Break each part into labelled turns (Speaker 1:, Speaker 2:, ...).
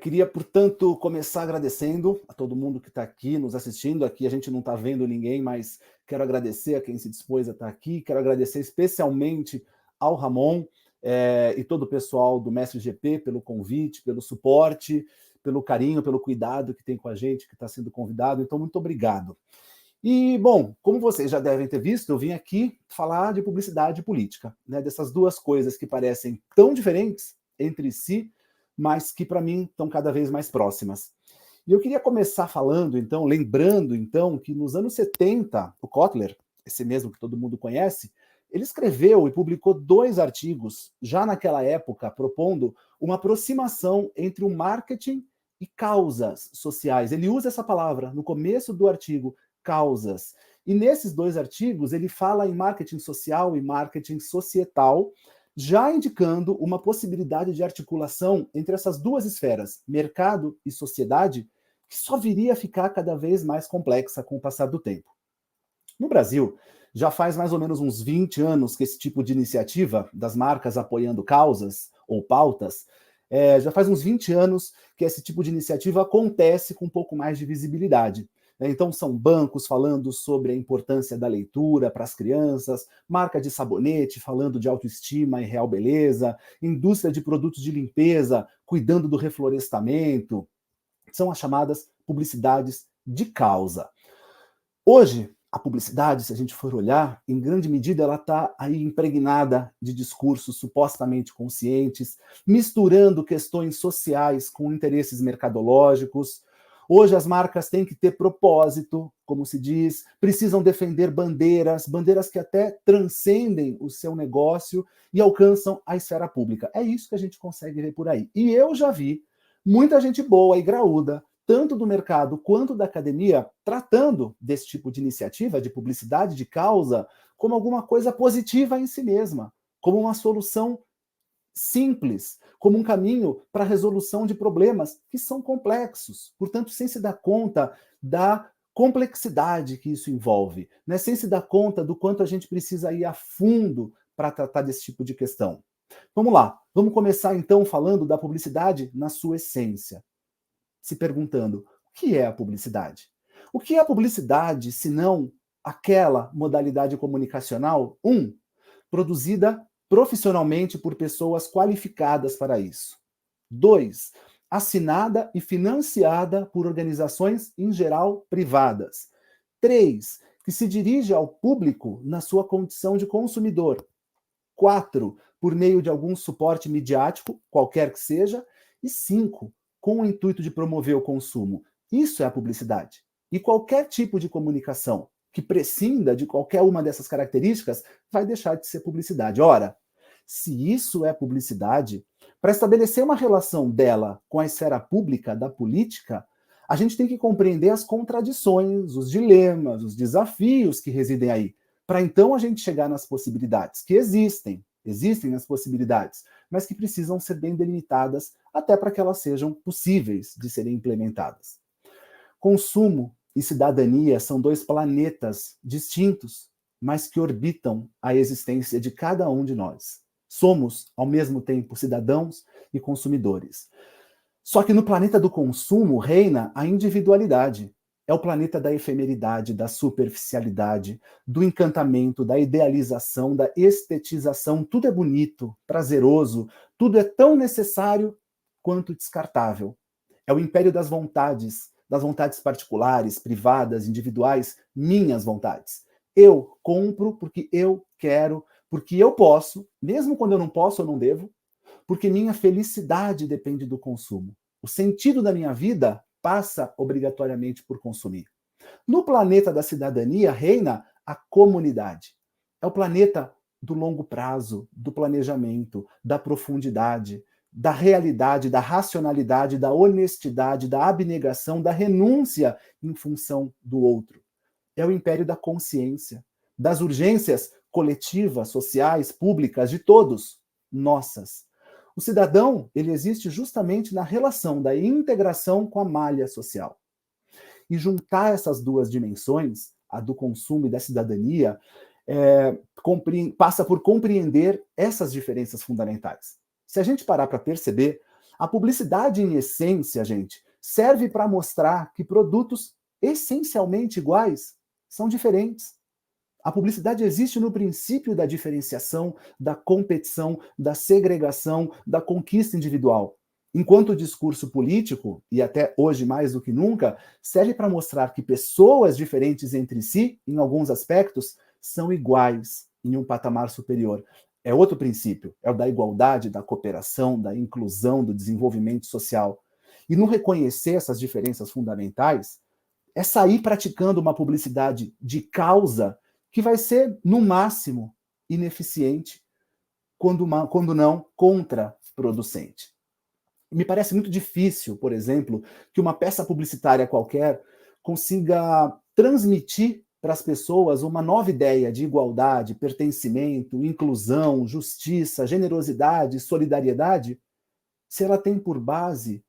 Speaker 1: Queria, portanto, começar agradecendo a todo mundo que está aqui nos assistindo. Aqui a gente não está vendo ninguém, mas quero agradecer a quem se dispôs a estar aqui. Quero agradecer especialmente ao Ramon e todo o pessoal do Mestre GP pelo convite, pelo suporte, pelo carinho, pelo cuidado que tem com a gente, que está sendo convidado. Então, muito obrigado. E, bom, como vocês já devem ter visto, eu vim aqui falar de publicidade política, né? Dessas duas coisas que parecem tão diferentes entre si, mas que para mim estão cada vez mais próximas. E eu queria começar falando, então, lembrando, então, que nos anos 70, o Kotler, esse mesmo que todo mundo conhece, ele escreveu e publicou 2 artigos, já naquela época, propondo uma aproximação entre o marketing e causas sociais. Ele usa essa palavra no começo do artigo, causas. E nesses 2 artigos, ele fala em marketing social e marketing societal, já indicando uma possibilidade de articulação entre essas duas esferas, mercado e sociedade, que só viria a ficar cada vez mais complexa com o passar do tempo. No Brasil, já faz mais ou menos uns 20 anos que esse tipo de iniciativa das marcas apoiando causas ou pautas, já faz uns 20 anos que esse tipo de iniciativa acontece com um pouco mais de visibilidade. Então, são bancos falando sobre a importância da leitura para as crianças, marca de sabonete falando de autoestima e real beleza, indústria de produtos de limpeza cuidando do reflorestamento. São as chamadas publicidades de causa. Hoje, a publicidade, se a gente for olhar, em grande medida ela está aí impregnada de discursos supostamente conscientes, misturando questões sociais com interesses mercadológicos. Hoje as marcas têm que ter propósito, como se diz, precisam defender bandeiras que até transcendem o seu negócio e alcançam a esfera pública. É isso que a gente consegue ver por aí. E eu já vi muita gente boa e graúda, tanto do mercado quanto da academia, tratando desse tipo de iniciativa, de publicidade de causa, como alguma coisa positiva em si mesma, como uma solução simples, como um caminho para a resolução de problemas que são complexos, portanto, sem se dar conta da complexidade que isso envolve, né? Sem se dar conta do quanto a gente precisa ir a fundo para tratar desse tipo de questão. Vamos lá, vamos começar então falando da publicidade na sua essência, se perguntando: o que é a publicidade? O que é a publicidade, se não aquela modalidade comunicacional, produzida profissionalmente por pessoas qualificadas para isso. 2, assinada e financiada por organizações, em geral, privadas. 3, que se dirige ao público na sua condição de consumidor. 4, por meio de algum suporte midiático, qualquer que seja. E 5, com o intuito de promover o consumo. Isso é a publicidade. E qualquer tipo de comunicação que prescinda de qualquer uma dessas características vai deixar de ser publicidade. Ora, se isso é publicidade, para estabelecer uma relação dela com a esfera pública da política, a gente tem que compreender as contradições, os dilemas, os desafios que residem aí, para então a gente chegar nas possibilidades que existem as possibilidades, mas que precisam ser bem delimitadas até para que elas sejam possíveis de serem implementadas. Consumo e cidadania são 2 planetas distintos, mas que orbitam a existência de cada um de nós. Somos, ao mesmo tempo, cidadãos e consumidores. Só que no planeta do consumo reina a individualidade. É o planeta da efemeridade, da superficialidade, do encantamento, da idealização, da estetização. Tudo é bonito, prazeroso, tudo é tão necessário quanto descartável. É o império das vontades particulares, privadas, individuais, minhas vontades. Eu compro porque eu quero, porque eu posso, mesmo quando eu não posso ou não devo, porque minha felicidade depende do consumo. O sentido da minha vida passa obrigatoriamente por consumir. No planeta da cidadania reina a comunidade. É o planeta do longo prazo, do planejamento, da profundidade, da realidade, da racionalidade, da honestidade, da abnegação, da renúncia em função do outro. É o império da consciência, das urgências coletivas, sociais, públicas, de todos, nossas. O cidadão, ele existe justamente na relação da integração com a malha social. E juntar essas duas dimensões, a do consumo e da cidadania, passa por compreender essas diferenças fundamentais. Se a gente parar para perceber, A publicidade, em essência, gente, serve para mostrar que produtos essencialmente iguais são diferentes. A publicidade existe no princípio da diferenciação, da competição, da segregação, da conquista individual. Enquanto o discurso político, e até hoje mais do que nunca, serve para mostrar que pessoas diferentes entre si, em alguns aspectos, são iguais em um patamar superior. É outro princípio, é o da igualdade, da cooperação, da inclusão, do desenvolvimento social. E no reconhecer essas diferenças fundamentais, é sair praticando uma publicidade de causa que vai ser, no máximo, ineficiente, quando não contraproducente. Me parece muito difícil, por exemplo, que uma peça publicitária qualquer consiga transmitir para as pessoas uma nova ideia de igualdade, pertencimento, inclusão, justiça, generosidade, solidariedade, se ela tem por base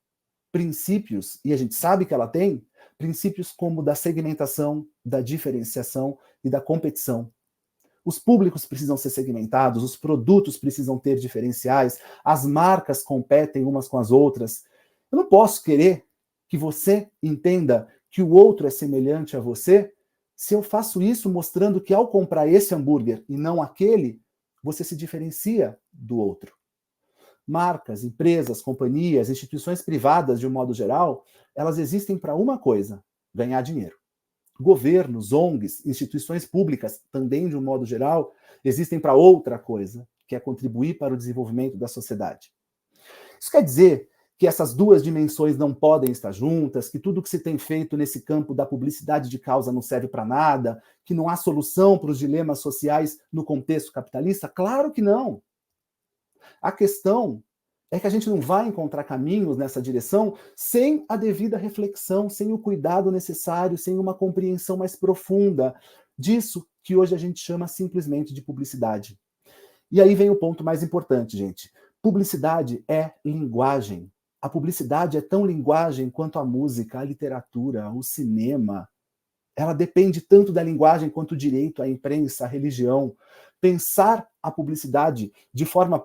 Speaker 1: princípios, e a gente sabe que ela tem, princípios como da segmentação, da diferenciação e da competição. Os públicos precisam ser segmentados, os produtos precisam ter diferenciais, as marcas competem umas com as outras. Eu não posso querer que você entenda que o outro é semelhante a você se eu faço isso mostrando que ao comprar esse hambúrguer e não aquele, você se diferencia do outro. Marcas, empresas, companhias, instituições privadas, de um modo geral, elas existem para uma coisa: ganhar dinheiro. Governos, ONGs, instituições públicas, também de um modo geral, existem para outra coisa, que é contribuir para o desenvolvimento da sociedade. Isso quer dizer que essas duas dimensões não podem estar juntas, que tudo que se tem feito nesse campo da publicidade de causa não serve para nada, que não há solução para os dilemas sociais no contexto capitalista? Claro que não. A questão é que a gente não vai encontrar caminhos nessa direção sem a devida reflexão, sem o cuidado necessário, sem uma compreensão mais profunda disso que hoje a gente chama simplesmente de publicidade. E aí vem o ponto mais importante, gente. Publicidade é linguagem. A publicidade é tão linguagem quanto a música, a literatura, o cinema. Ela depende tanto da linguagem quanto o direito, a imprensa, a religião. Pensar a publicidade de forma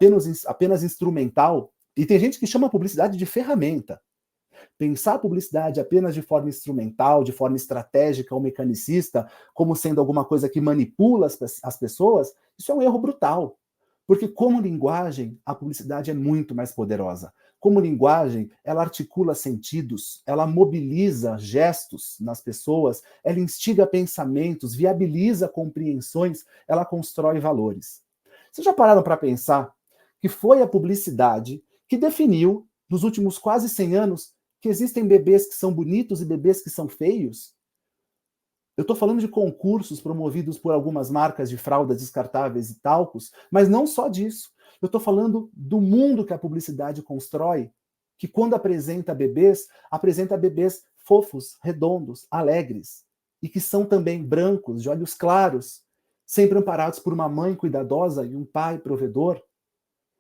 Speaker 1: apenas instrumental, e tem gente que chama a publicidade de ferramenta. Pensar a publicidade apenas de forma instrumental, de forma estratégica ou mecanicista, como sendo alguma coisa que manipula as pessoas, isso é um erro brutal. Porque como linguagem, a publicidade é muito mais poderosa. Como linguagem, ela articula sentidos, ela mobiliza gestos nas pessoas, ela instiga pensamentos, viabiliza compreensões, ela constrói valores. Vocês já pararam para pensar que foi a publicidade que definiu, nos últimos quase 100 anos, que existem bebês que são bonitos e bebês que são feios? Eu estou falando de concursos promovidos por algumas marcas de fraldas descartáveis e talcos, mas não só disso. Eu estou falando do mundo que a publicidade constrói, que quando apresenta bebês fofos, redondos, alegres, e que são também brancos, de olhos claros, sempre amparados por uma mãe cuidadosa e um pai provedor.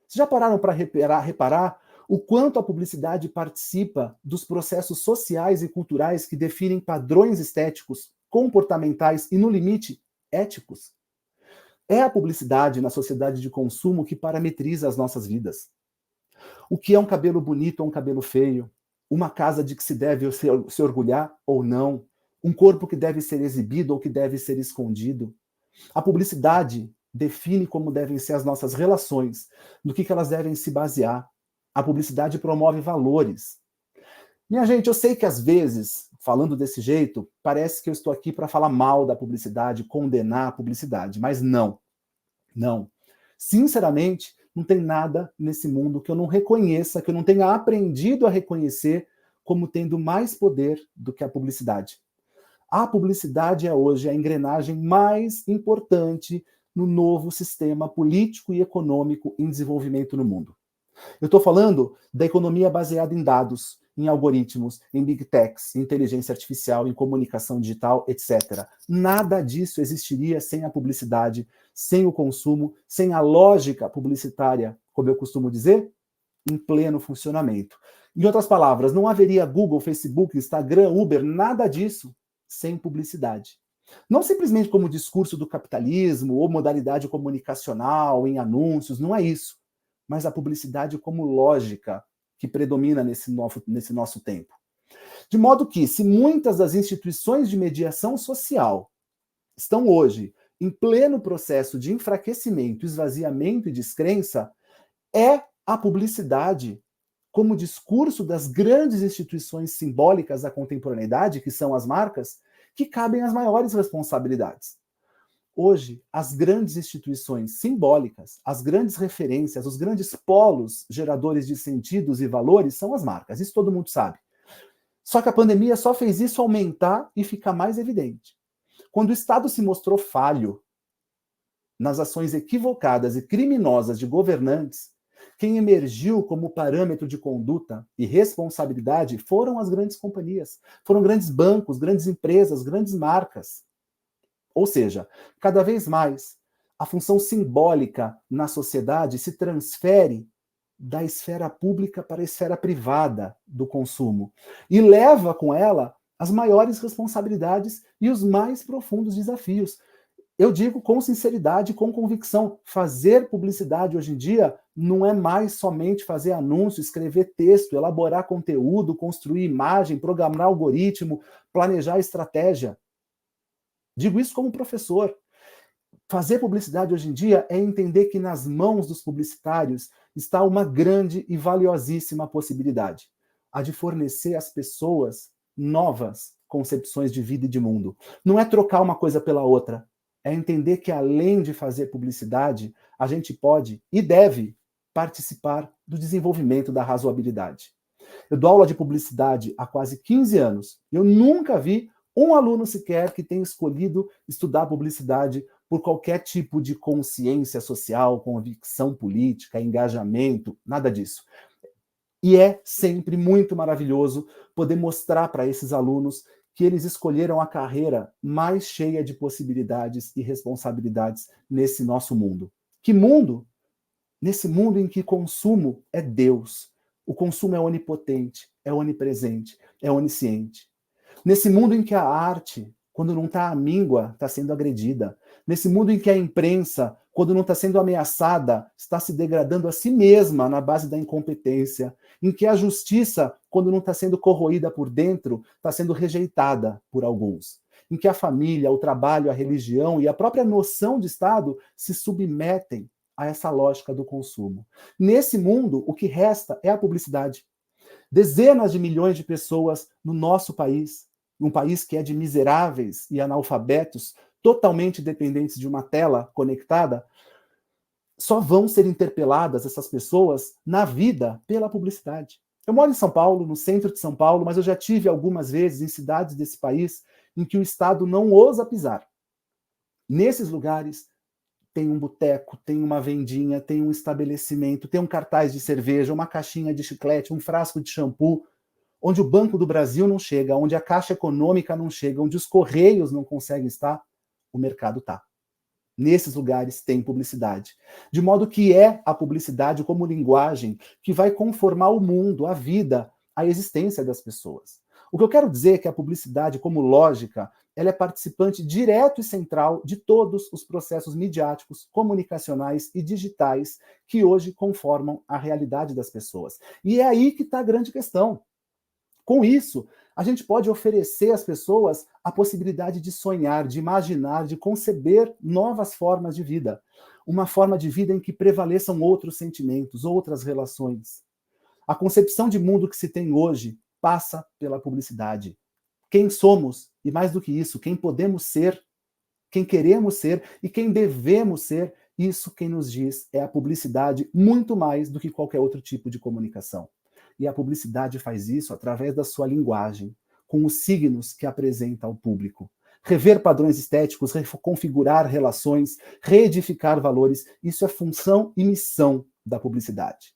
Speaker 1: Vocês já pararam para reparar o quanto a publicidade participa dos processos sociais e culturais que definem padrões estéticos, comportamentais e, no limite, éticos? É a publicidade na sociedade de consumo que parametriza as nossas vidas. O que é um cabelo bonito ou um cabelo feio? Uma casa de que se deve se orgulhar ou não? Um corpo que deve ser exibido ou que deve ser escondido? A publicidade define como devem ser as nossas relações, no que elas devem se basear. A publicidade promove valores. Minha gente, eu sei que às vezes, falando desse jeito, parece que eu estou aqui para falar mal da publicidade, condenar a publicidade, mas não. Não. Sinceramente, não tem nada nesse mundo que eu não reconheça, que eu não tenha aprendido a reconhecer como tendo mais poder do que a publicidade. A publicidade é hoje a engrenagem mais importante no novo sistema político e econômico em desenvolvimento no mundo. Eu estou falando da economia baseada em dados, em algoritmos, em big techs, em inteligência artificial, em comunicação digital, etc. Nada disso existiria sem a publicidade, sem o consumo, sem a lógica publicitária, como eu costumo dizer, em pleno funcionamento. Em outras palavras, não haveria Google, Facebook, Instagram, Uber, nada disso sem publicidade. Não simplesmente como discurso do capitalismo ou modalidade comunicacional em anúncios, não é isso. Mas a publicidade como lógica que predomina nesse nosso tempo. De modo que, se muitas das instituições de mediação social estão hoje em pleno processo de enfraquecimento, esvaziamento e descrença, é a publicidade, como discurso das grandes instituições simbólicas da contemporaneidade, que são as marcas, que cabem as maiores responsabilidades. Hoje, as grandes instituições simbólicas, as grandes referências, os grandes polos geradores de sentidos e valores são as marcas. Isso todo mundo sabe. Só que a pandemia só fez isso aumentar e ficar mais evidente. Quando o Estado se mostrou falho nas ações equivocadas e criminosas de governantes, quem emergiu como parâmetro de conduta e responsabilidade foram as grandes companhias, foram grandes bancos, grandes empresas, grandes marcas. Ou seja, cada vez mais, a função simbólica na sociedade se transfere da esfera pública para a esfera privada do consumo e leva com ela as maiores responsabilidades e os mais profundos desafios. Eu digo com sinceridade, com convicção, fazer publicidade hoje em dia não é mais somente fazer anúncio, escrever texto, elaborar conteúdo, construir imagem, programar algoritmo, planejar estratégia. Digo isso como professor. Fazer publicidade hoje em dia é entender que nas mãos dos publicitários está uma grande e valiosíssima possibilidade, a de fornecer às pessoas novas concepções de vida e de mundo. Não é trocar uma coisa pela outra, é entender que além de fazer publicidade, a gente pode e deve participar do desenvolvimento da razoabilidade. Eu dou aula de publicidade há quase 15 anos. Eu nunca vi um aluno sequer que tenha escolhido estudar publicidade por qualquer tipo de consciência social, convicção política, engajamento, nada disso. E é sempre muito maravilhoso poder mostrar para esses alunos que eles escolheram a carreira mais cheia de possibilidades e responsabilidades nesse nosso mundo. Que mundo? Nesse mundo em que consumo é Deus. O consumo é onipotente, é onipresente, é onisciente. Nesse mundo em que a arte, quando não está à míngua, está sendo agredida. Nesse mundo em que a imprensa, quando não está sendo ameaçada, está se degradando a si mesma na base da incompetência. Em que a justiça, quando não está sendo corroída por dentro, está sendo rejeitada por alguns. Em que a família, o trabalho, a religião e a própria noção de Estado se submetem a essa lógica do consumo. Nesse mundo, o que resta é a publicidade. Dezenas de milhões de pessoas no nosso país, um país que é de miseráveis e analfabetos, totalmente dependentes de uma tela conectada, só vão ser interpeladas, essas pessoas, na vida pela publicidade. Eu moro em São Paulo, no centro de São Paulo, mas eu já tive algumas vezes em cidades desse país em que o Estado não ousa pisar. Nesses lugares, tem um boteco, tem uma vendinha, tem um estabelecimento, tem um cartaz de cerveja, uma caixinha de chiclete, um frasco de shampoo, onde o Banco do Brasil não chega, onde a Caixa Econômica não chega, onde os Correios não conseguem estar, o mercado está. Nesses lugares tem publicidade. De modo que é a publicidade como linguagem que vai conformar o mundo, a vida, a existência das pessoas. O que eu quero dizer é que a publicidade, como lógica, ela é participante direto e central de todos os processos midiáticos, comunicacionais e digitais que hoje conformam a realidade das pessoas. E é aí que está a grande questão. Com isso, a gente pode oferecer às pessoas a possibilidade de sonhar, de imaginar, de conceber novas formas de vida. Uma forma de vida em que prevaleçam outros sentimentos, outras relações. A concepção de mundo que se tem hoje passa pela publicidade. Quem somos, e mais do que isso, quem podemos ser, quem queremos ser e quem devemos ser, isso quem nos diz é a publicidade muito mais do que qualquer outro tipo de comunicação. E a publicidade faz isso através da sua linguagem, com os signos que apresenta ao público. Rever padrões estéticos, reconfigurar relações, reedificar valores, isso é função e missão da publicidade.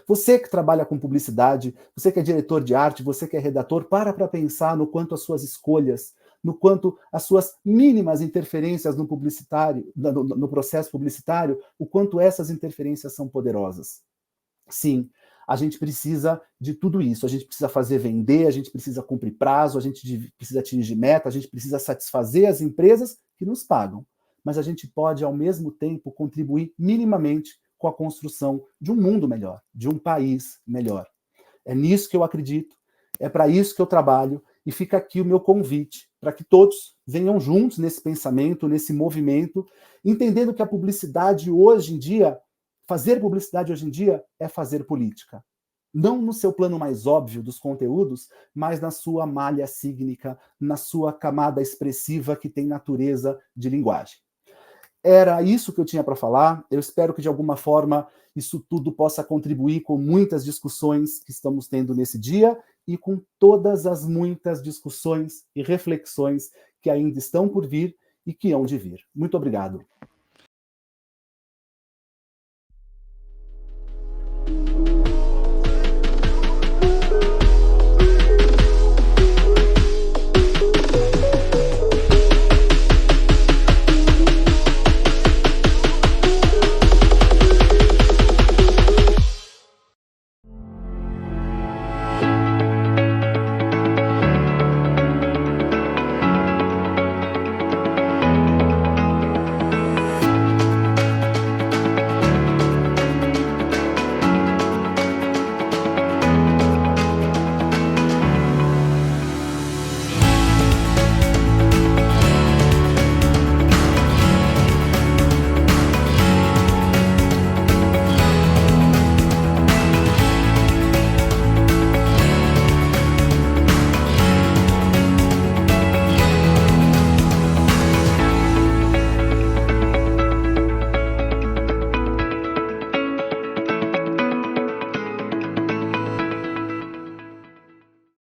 Speaker 1: Você que trabalha com publicidade, você que é diretor de arte, você que é redator, para pensar no quanto as suas escolhas, no quanto as suas mínimas interferências no publicitário, no processo publicitário, o quanto essas interferências são poderosas. Sim, a gente precisa de tudo isso. A gente precisa fazer vender, a gente precisa cumprir prazo, a gente precisa atingir meta, a gente precisa satisfazer as empresas que nos pagam. Mas a gente pode, ao mesmo tempo, contribuir minimamente com a construção de um mundo melhor, de um país melhor. É nisso que eu acredito, é para isso que eu trabalho, e fica aqui o meu convite para que todos venham juntos nesse pensamento, nesse movimento, entendendo que a publicidade hoje em dia, fazer publicidade hoje em dia é fazer política. Não no seu plano mais óbvio dos conteúdos, mas na sua malha sígnica, na sua camada expressiva que tem natureza de linguagem. Era isso que eu tinha para falar. Eu espero que, de alguma forma, isso tudo possa contribuir com muitas discussões que estamos tendo nesse dia e com todas as muitas discussões e reflexões que ainda estão por vir e que hão de vir. Muito obrigado.